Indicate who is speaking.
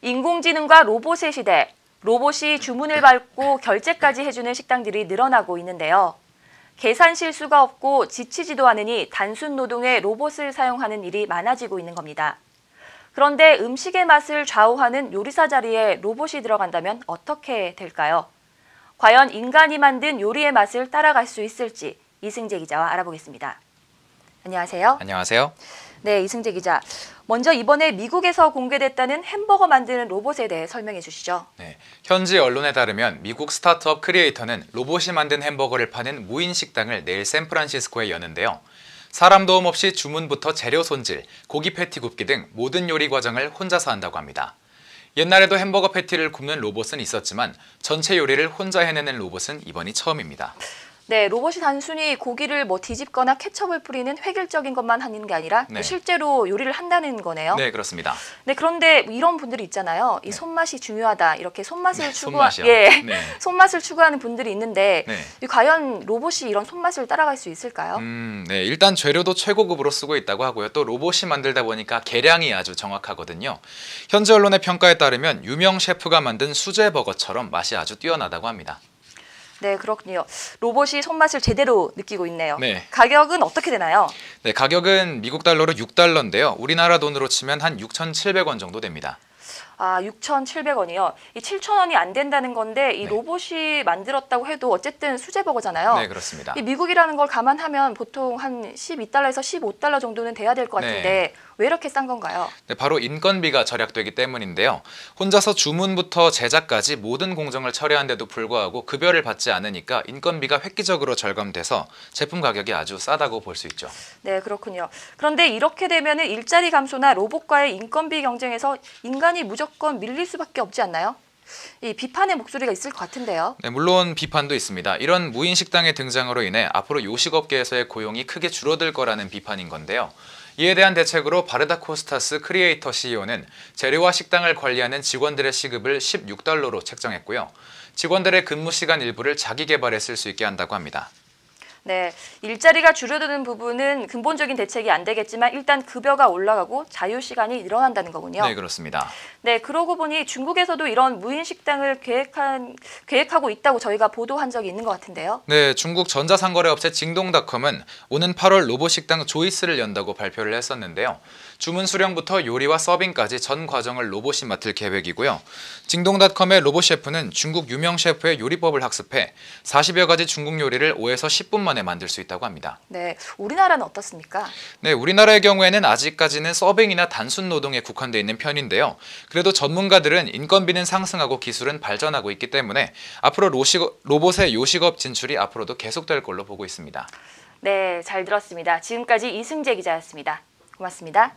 Speaker 1: 인공지능과 로봇의 시대, 로봇이 주문을 밟고 결제까지 해주는 식당들이 늘어나고 있는데요. 계산 실수가 없고 지치지도 않으니 단순 노동에 로봇을 사용하는 일이 많아지고 있는 겁니다. 그런데 음식의 맛을 좌우하는 요리사 자리에 로봇이 들어간다면 어떻게 될까요? 과연 인간이 만든 요리의 맛을 따라갈 수 있을지 이승재 기자와 알아보겠습니다. 안녕하세요.
Speaker 2: 안녕하세요.
Speaker 1: 네, 이승재 기자. 먼저 이번에 미국에서 공개됐다는 햄버거 만드는 로봇에 대해 설명해 주시죠.
Speaker 2: 네, 현지 언론에 따르면 미국 스타트업 크리에이터는 로봇이 만든 햄버거를 파는 무인 식당을 내일 샌프란시스코에 여는데요. 사람 도움 없이 주문부터 재료 손질, 고기 패티 굽기 등 모든 요리 과정을 혼자서 한다고 합니다. 옛날에도 햄버거 패티를 굽는 로봇은 있었지만 전체 요리를 혼자 해내는 로봇은 이번이 처음입니다.
Speaker 1: 네, 로봇이 단순히 고기를 뒤집거나 케첩을 뿌리는 획일적인 것만 하는 게 아니라
Speaker 2: 네.
Speaker 1: 실제로 요리를 한다는 거네요.
Speaker 2: 네, 그렇습니다.
Speaker 1: 네, 그런데 이런 분들이 있잖아요. 이 손맛이 중요하다. 이렇게 손맛을
Speaker 2: 손맛이요.
Speaker 1: 네. 손맛을 추구하는 분들이 있는데 과연 로봇이 이런 손맛을 따라갈 수 있을까요?
Speaker 2: 네, 일단 재료도 최고급으로 쓰고 있다고 하고요. 또 로봇이 만들다 보니까 계량이 아주 정확하거든요. 현지 언론의 평가에 따르면 유명 셰프가 만든 수제 버거처럼 맛이 아주 뛰어나다고 합니다.
Speaker 1: 네, 그렇군요. 로봇이 손맛을 제대로 느끼고 있네요.
Speaker 2: 네.
Speaker 1: 가격은 어떻게 되나요?
Speaker 2: 네, 가격은 미국 달러로 6달러인데요. 우리나라 돈으로 치면 한 6,700원 정도 됩니다.
Speaker 1: 아, 6,700원이요. 이 7,000원이 안 된다는 건데 이
Speaker 2: 네.
Speaker 1: 로봇이 만들었다고 해도 어쨌든 수제버거잖아요.
Speaker 2: 네, 그렇습니다.
Speaker 1: 이 미국이라는 걸 감안하면 보통 한 12달러에서 15달러 정도는 돼야 될 것 같은데 왜 이렇게 싼 건가요?
Speaker 2: 네, 바로 인건비가 절약되기 때문인데요. 혼자서 주문부터 제작까지 모든 공정을 처리하는데도 불구하고 급여를 받지 않으니까 인건비가 획기적으로 절감돼서 제품 가격이 아주 싸다고 볼 수 있죠.
Speaker 1: 네, 그렇군요. 그런데 이렇게 되면은 일자리 감소나 로봇과의 인건비 경쟁에서 인간이 무조건 밀릴 수밖에 없지 않나요? 이 비판의 목소리가 있을 것 같은데요.
Speaker 2: 네, 물론 비판도 있습니다. 이런 무인 식당의 등장으로 인해 앞으로 요식업계에서의 고용이 크게 줄어들 거라는 비판인 건데요. 이에 대한 대책으로 바르다코스타스 크리에이터 CEO는 재료와 식당을 관리하는 직원들의 시급을 16달러로 책정했고요. 직원들의 근무 시간 일부를 자기 개발에 쓸 수 있게 한다고 합니다.
Speaker 1: 네, 일자리가 줄어드는 부분은 근본적인 대책이 안 되겠지만 일단 급여가 올라가고 자유 시간이 늘어난다는 거군요.
Speaker 2: 네, 그렇습니다.
Speaker 1: 네, 그러고 보니 중국에서도 이런 무인 식당을 계획하고 있다고 저희가 보도한 적이 있는 것 같은데요.
Speaker 2: 네, 중국 전자상거래업체 징동닷컴은 오는 8월 로봇 식당 조이스를 연다고 발표를 했었는데요. 주문 수령부터 요리와 서빙까지 전 과정을 로봇이 맡을 계획이고요. 징동닷컴의 로봇 셰프는 중국 유명 셰프의 요리법을 학습해 40여 가지 중국 요리를 5에서 10분 만에 만들 수 있다고 합니다.
Speaker 1: 네, 우리나라는 어떻습니까?
Speaker 2: 네, 우리나라의 경우에는 아직까지는 서빙이나 단순 노동에 국한되어 있는 편인데요. 그래도 전문가들은 인건비는 상승하고 기술은 발전하고 있기 때문에 앞으로 로봇의 요식업 진출이 앞으로도 계속될 걸로 보고 있습니다.
Speaker 1: 네, 잘 들었습니다. 지금까지 이승재 기자였습니다. 고맙습니다.